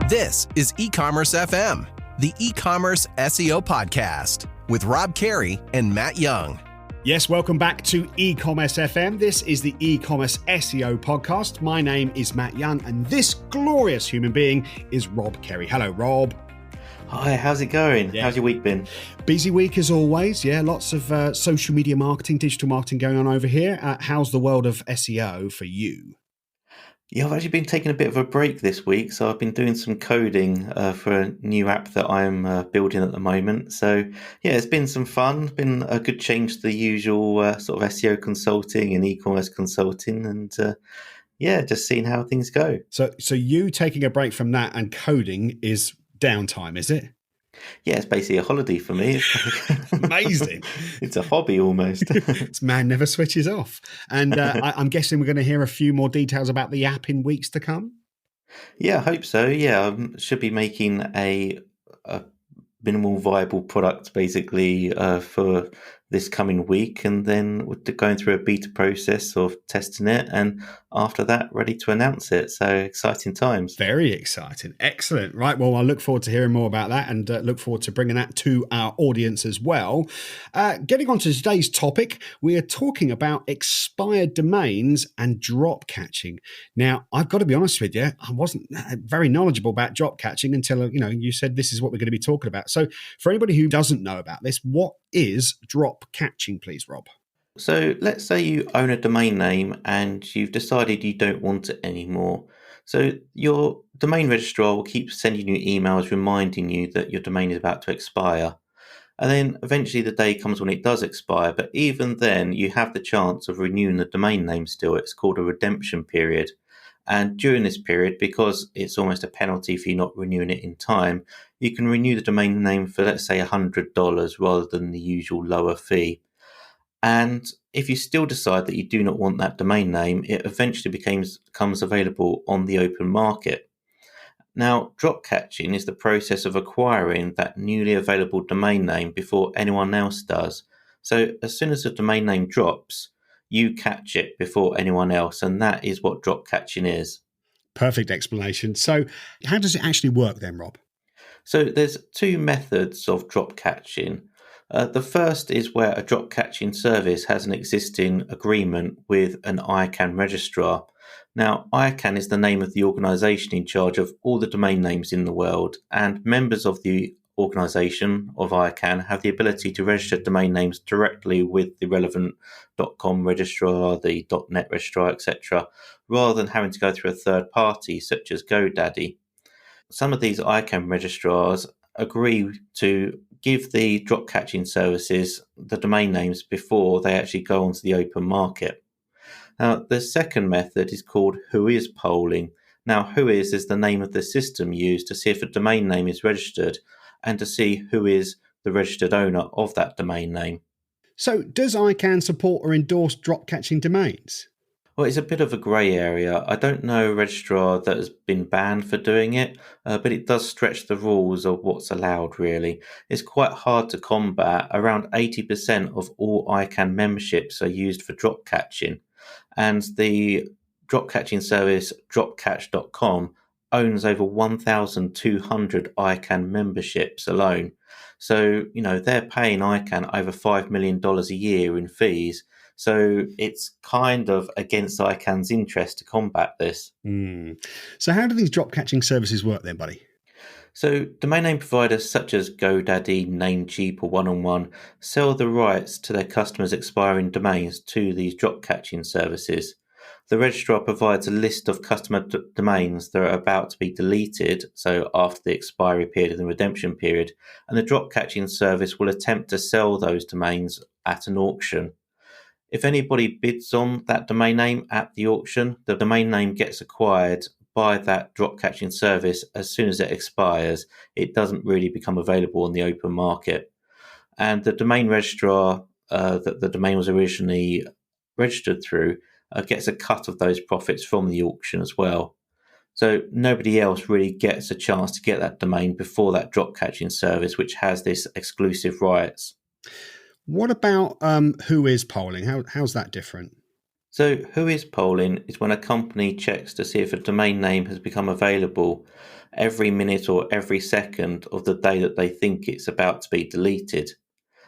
This is E-Commerce FM, the e-commerce SEO podcast with Rob Carey and Matt Young. Yes, welcome back to E-Commerce FM. This is the E-Commerce SEO podcast. My name is Matt Young, and this glorious human being is Rob Carey. Hello, Rob. Hi, how's it going? Yeah. How's your week been? Busy week as always. Yeah, lots of social media marketing, digital marketing going on over here. How's the world of SEO for you? Yeah, I've actually been taking a bit of a break this week. So I've been doing some coding for a new app that I'm building at the moment. So yeah, it's been some fun. Been a good change to the usual sort of SEO consulting and e-commerce consulting. And just seeing how things go. So you taking a break from that and coding is downtime, is it? Yeah, it's basically a holiday for me. Amazing. It's a hobby almost. This man never switches off. And I'm guessing we're going to hear a few more details about the app in weeks to come? Yeah, I hope so. Yeah, I should be making a minimal viable product basically for this coming week, and then we're going through a beta process of testing it, and after that ready to announce it. So exciting times. Very exciting. Excellent. Right, well, I look forward to hearing more about that, and look forward to bringing that to our audience as well. Getting on to today's topic, we are talking about expired domains and drop catching. Now, I've got to be honest with you, I wasn't very knowledgeable about drop catching until you said this is what we're going to be talking about. So for anybody who doesn't know about this, what is drop catching, please, Rob? So let's say you own a domain name and you've decided you don't want it anymore. So your domain registrar will keep sending you emails reminding you that your domain is about to expire. And then eventually the day comes when it does expire, but even then you have the chance of renewing the domain name still. It's called a redemption period. And during this period, because it's almost a penalty for you not renewing it in time, you can renew the domain name for, let's say, $100 rather than the usual lower fee. And if you still decide that you do not want that domain name, it eventually becomes available on the open market. Now, drop catching is the process of acquiring that newly available domain name before anyone else does. So as soon as the domain name drops, you catch it before anyone else, and that is what drop catching is. Perfect explanation. So how does it actually work then, Rob? So there's two methods of drop catching. The first is where a drop catching service has an existing agreement with an ICANN registrar. Now, ICANN is the name of the organization in charge of all the domain names in the world, and members of the organization of ICANN have the ability to register domain names directly with the relevant .com registrar, the .net registrar, etc., rather than having to go through a third party such as GoDaddy. Some of these ICANN registrars agree to give the drop catching services the domain names before they actually go onto the open market. Now, the second method is called Whois polling. Now, Whois is the name of the system used to see if a domain name is registered and to see who is the registered owner of that domain name. So does ICANN support or endorse drop catching domains? Well, it's a bit of a grey area. I don't know a registrar that has been banned for doing it, but it does stretch the rules of what's allowed, really. It's quite hard to combat. Around 80% of all ICANN memberships are used for drop catching, and the drop catching service dropcatch.com owns over 1,200 ICANN memberships alone. So, they're paying ICANN over $5 million a year in fees. So it's kind of against ICANN's interest to combat this. So how do these drop catching services work then, buddy? So domain name providers such as GoDaddy, Namecheap or One-on-One sell the rights to their customers' expiring domains to these drop catching services. The registrar provides a list of customer domains that are about to be deleted, so after the expiry period and the redemption period, and the drop catching service will attempt to sell those domains at an auction. If anybody bids on that domain name at the auction, the domain name gets acquired by that drop catching service as soon as it expires. It doesn't really become available on the open market. And the domain registrar that the domain was originally registered through gets a cut of those profits from the auction as well. So nobody else really gets a chance to get that domain before that drop catching service, which has this exclusive rights. What about Whois polling? How's that different? So, who is polling is when a company checks to see if a domain name has become available every minute or every second of the day that they think it's about to be deleted.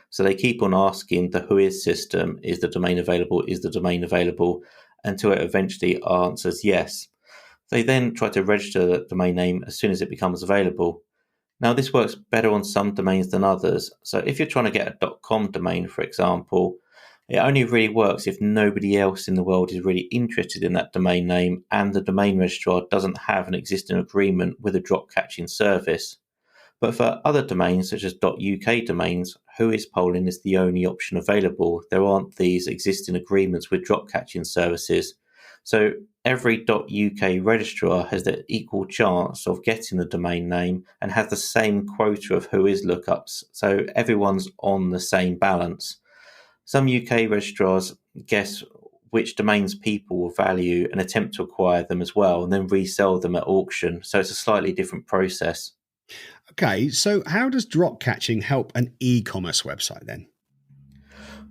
So they keep on asking the whois system, is the domain available? Is the domain available? Until it eventually answers yes. They then try to register that domain name as soon as it becomes available. Now, this works better on some domains than others. So if you're trying to get a .com domain, for example, it only really works if nobody else in the world is really interested in that domain name and the domain registrar doesn't have an existing agreement with a drop catching service. But for other domains, such as .uk domains, whois polling is the only option available. There aren't these existing agreements with drop catching services. So every .uk registrar has the equal chance of getting the domain name and has the same quota of whois lookups. So everyone's on the same balance. Some UK registrars guess which domains people will value and attempt to acquire them as well, and then resell them at auction. So it's a slightly different process. Okay, so how does drop catching help an e-commerce website then?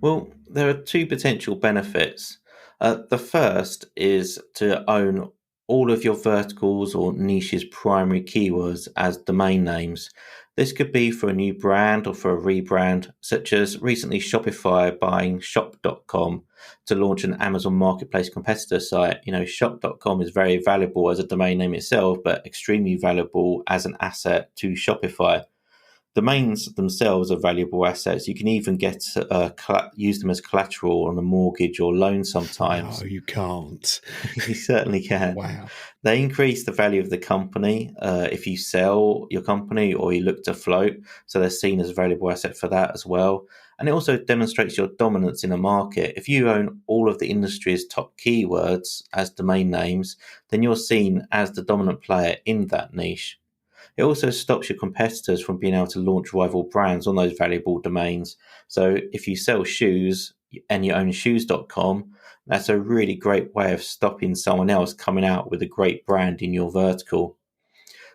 Well, there are two potential benefits. The first is to own all of your verticals or niches' primary keywords as domain names. This could be for a new brand or for a rebrand, such as recently Shopify buying shop.com to launch an Amazon Marketplace competitor site. Shop.com is very valuable as a domain name itself, but extremely valuable as an asset to Shopify. Domains themselves are valuable assets. You can even use them as collateral on a mortgage or loan sometimes. No, you can't. You certainly can. Wow. They increase the value of the company if you sell your company or you look to float. So they're seen as a valuable asset for that as well. And it also demonstrates your dominance in a market. If you own all of the industry's top keywords as domain names, then you're seen as the dominant player in that niche. It also stops your competitors from being able to launch rival brands on those valuable domains. So if you sell shoes and you own shoes.com, that's a really great way of stopping someone else coming out with a great brand in your vertical.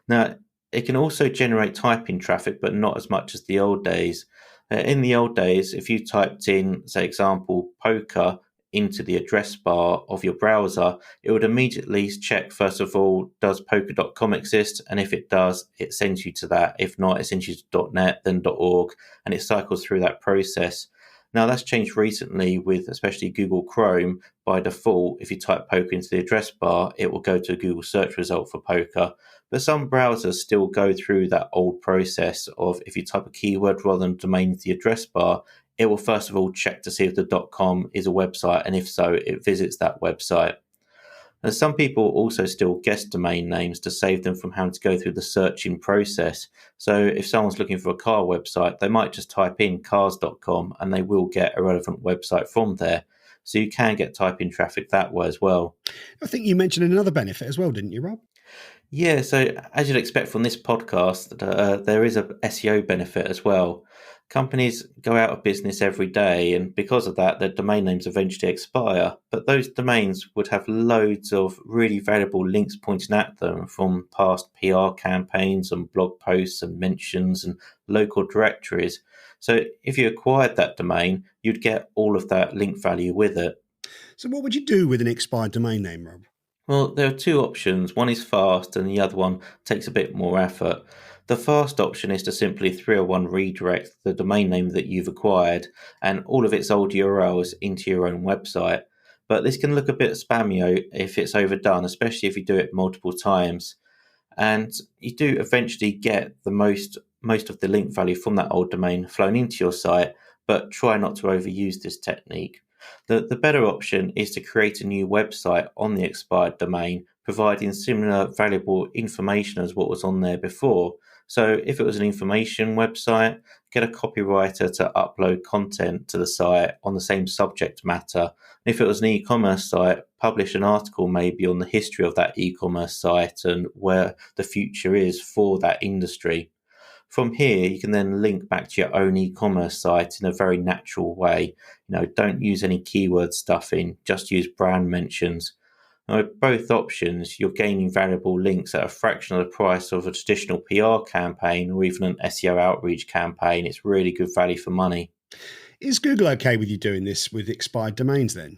Now, it can also generate typing traffic, but not as much as the old days. In the old days, if you typed in, say, example, poker into the address bar of your browser, it would immediately check, first of all, does poker.com exist? And if it does, it sends you to that. If not, it sends you to .net, then .org, and it cycles through that process. Now, that's changed recently with especially Google Chrome. By default, if you type poker into the address bar, it will go to a Google search result for poker. But some browsers still go through that old process of if you type a keyword rather than domain into the address bar, it will first of all check to see if the .com is a website, and if so, it visits that website. And some people also still guess domain names to save them from having to go through the searching process. So if someone's looking for a car website, they might just type in cars.com and they will get a relevant website from there. So you can get typing traffic that way as well. I think you mentioned another benefit as well, didn't you, Rob? Yeah, so as you'd expect from this podcast, there is a SEO benefit as well. Companies go out of business every day, and because of that, their domain names eventually expire. But those domains would have loads of really valuable links pointing at them from past PR campaigns and blog posts and mentions and local directories. So if you acquired that domain, you'd get all of that link value with it. So what would you do with an expired domain name, Rob? Well, there are two options. One is fast and the other one takes a bit more effort. The fast option is to simply 301 redirect the domain name that you've acquired and all of its old URLs into your own website. But this can look a bit spammy if it's overdone, especially if you do it multiple times. And you do eventually get the most of the link value from that old domain flowing into your site, but try not to overuse this technique. The better option is to create a new website on the expired domain, providing similar valuable information as what was on there before. So if it was an information website, get a copywriter to upload content to the site on the same subject matter. And if it was an e-commerce site, publish an article maybe on the history of that e-commerce site and where the future is for that industry. From here, you can then link back to your own e-commerce site in a very natural way. Don't use any keyword stuffing, just use brand mentions. Now, with both options, you're gaining valuable links at a fraction of the price of a traditional PR campaign or even an SEO outreach campaign. It's really good value for money. Is Google okay with you doing this with expired domains then?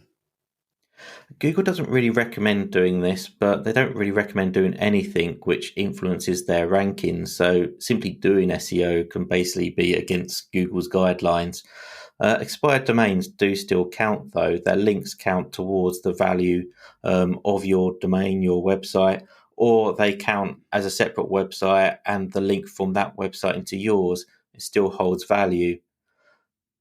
Google doesn't really recommend doing this, but they don't really recommend doing anything which influences their rankings. So simply doing SEO can basically be against Google's guidelines. Expired domains do still count, though. Their links count towards the value of your domain, your website, or they count as a separate website, and the link from that website into yours, it still holds value.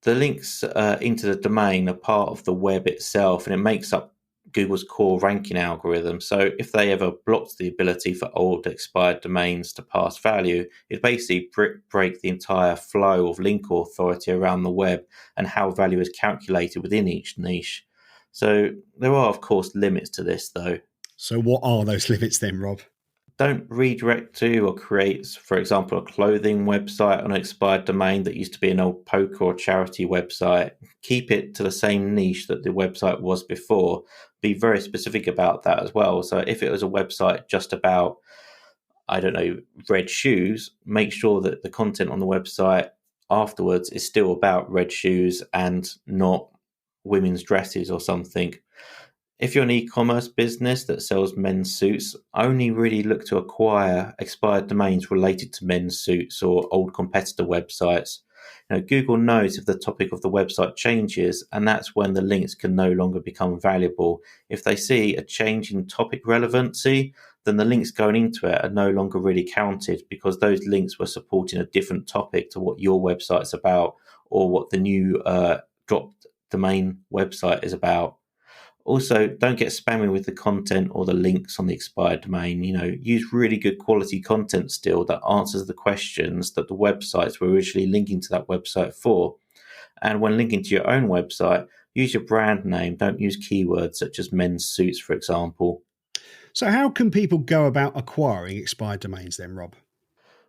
The links into the domain are part of the web itself, and it makes up Google's core ranking algorithm. So if they ever blocked the ability for old expired domains to pass value, it basically break the entire flow of link authority around the web and how value is calculated within each niche. So there are, of course, limits to this, though. So what are those limits then, Rob? Don't redirect to or create, for example, a clothing website on an expired domain that used to be an old poker or charity website. Keep it to the same niche that the website was before. Be very specific about that as well. So if it was a website just about, I don't know, red shoes, make sure that the content on the website afterwards is still about red shoes and not women's dresses or something. If you're an e-commerce business that sells men's suits, only really look to acquire expired domains related to men's suits or old competitor websites. Google knows if the topic of the website changes, and that's when the links can no longer become valuable. If they see a change in topic relevancy, then the links going into it are no longer really counted because those links were supporting a different topic to what your website's about or what the new dropped domain website is about. Also, don't get spammy with the content or the links on the expired domain. Use really good quality content still that answers the questions that the websites were originally linking to that website for. And when linking to your own website, use your brand name. Don't use keywords such as men's suits, for example. So how can people go about acquiring expired domains then, Rob?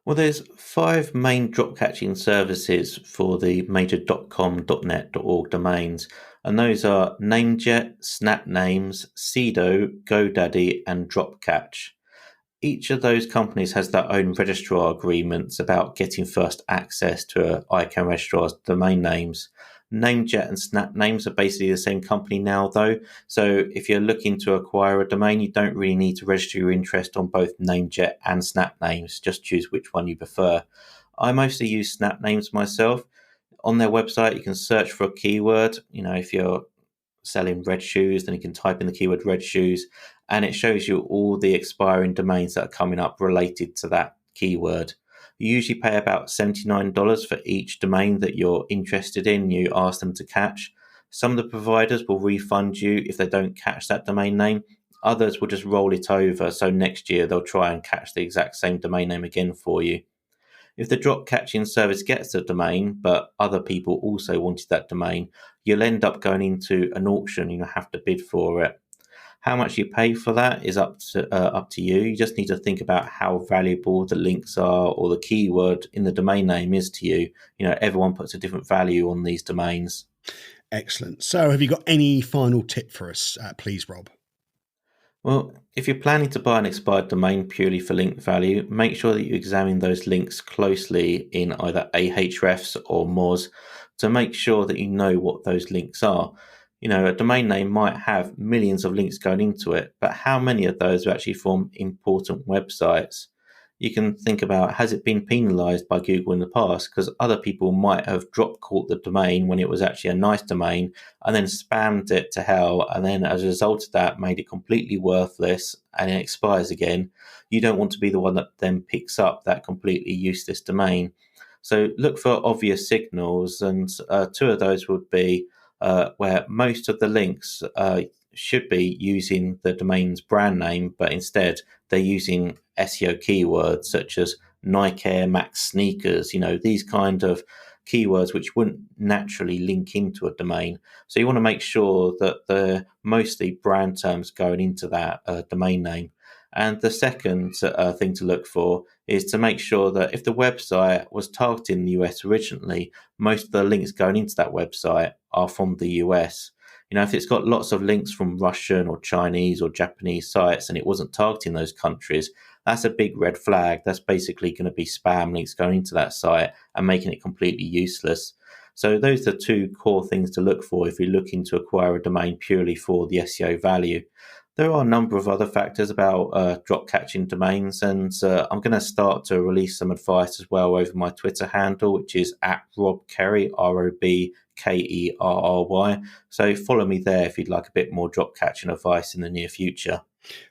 Well, there's 5 main drop catching services for the major .com, .net, .org domains, and those are Namejet, Snapnames, Sedo, GoDaddy, and Dropcatch. Each of those companies has their own registrar agreements about getting first access to ICANN registrar's domain names. Namejet and Snapnames are basically the same company now, though. So if you're looking to acquire a domain, you don't really need to register your interest on both Namejet and Snapnames. Just choose which one you prefer. I mostly use Snapnames myself. On their website, you can search for a keyword. If you're selling red shoes, then you can type in the keyword red shoes, and it shows you all the expiring domains that are coming up related to that keyword. You usually pay about $79 for each domain that you're interested in. You ask them to catch. Some of the providers will refund you if they don't catch that domain name. Others will just roll it over, so next year they'll try and catch the exact same domain name again for you. If the drop catching service gets the domain, but other people also wanted that domain, you'll end up going into an auction and you'll have to bid for it. How much you pay for that is up to you. You just need to think about how valuable the links are or the keyword in the domain name is to you. Everyone puts a different value on these domains. Excellent. So have you got any final tip for us, please, Rob? Well, if you're planning to buy an expired domain purely for link value, make sure that you examine those links closely in either Ahrefs or Moz to make sure that you know what those links are. A domain name might have millions of links going into it, but how many of those are actually from important websites? You can think about, has it been penalized by Google in the past? Because other people might have drop caught the domain when it was actually a nice domain and then spammed it to hell. And then as a result of that, made it completely worthless and it expires again. You don't want to be the one that then picks up that completely useless domain. So look for obvious signals. And 2 of those would be where most of the links should be using the domain's brand name, but instead they're using SEO keywords such as Nike Air Max sneakers, these kind of keywords which wouldn't naturally link into a domain. So you want to make sure that they're mostly brand terms going into that domain name. And the second thing to look for is to make sure that if the website was targeting the US originally, most of the links going into that website are from the US. If it's got lots of links from Russian or Chinese or Japanese sites and it wasn't targeting those countries, that's a big red flag. That's basically going to be spam links going into that site and making it completely useless. So those are two core things to look for if you're looking to acquire a domain purely for the SEO value. There are a number of other factors about drop catching domains, and I'm going to start to release some advice as well over my Twitter handle, which is @RobKerry, RobKerry. So follow me there if you'd like a bit more drop catching advice in the near future.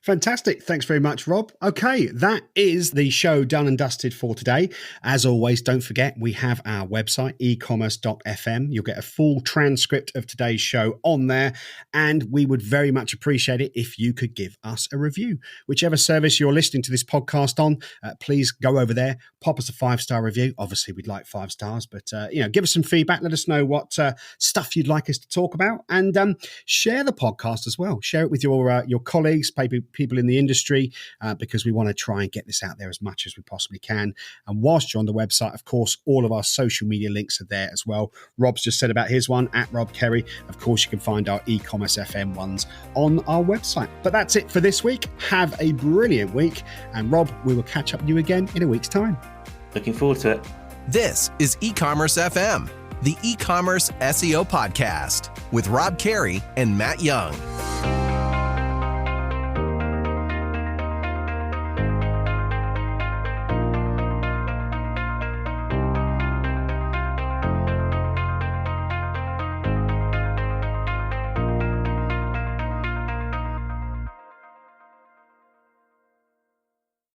Fantastic. Thanks very much, Rob. Okay, that is the show done and dusted for today. As always, don't forget, we have our website, ecommerce.fm. You'll get a full transcript of today's show on there, and we would very much appreciate it if you could give us a review. Whichever service you're listening to this podcast on, please go over there, pop us a 5-star review. Obviously, we'd like 5 stars, but give us some feedback. Let us know what stuff you'd like us to talk about, and share the podcast as well. Share it with your colleagues, people in the industry, because we want to try and get this out there as much as we possibly can. And whilst you're on the website, of course, all of our social media links are there as well. Rob's just said about his one, @RobKerry. Of course, you can find our e-commerce FM ones on our website. But that's it for this week. Have a brilliant week. And Rob, we will catch up with you again in a week's time. Looking forward to it. This is E-commerce FM, the e-commerce SEO podcast with Rob Carey and Matt Young.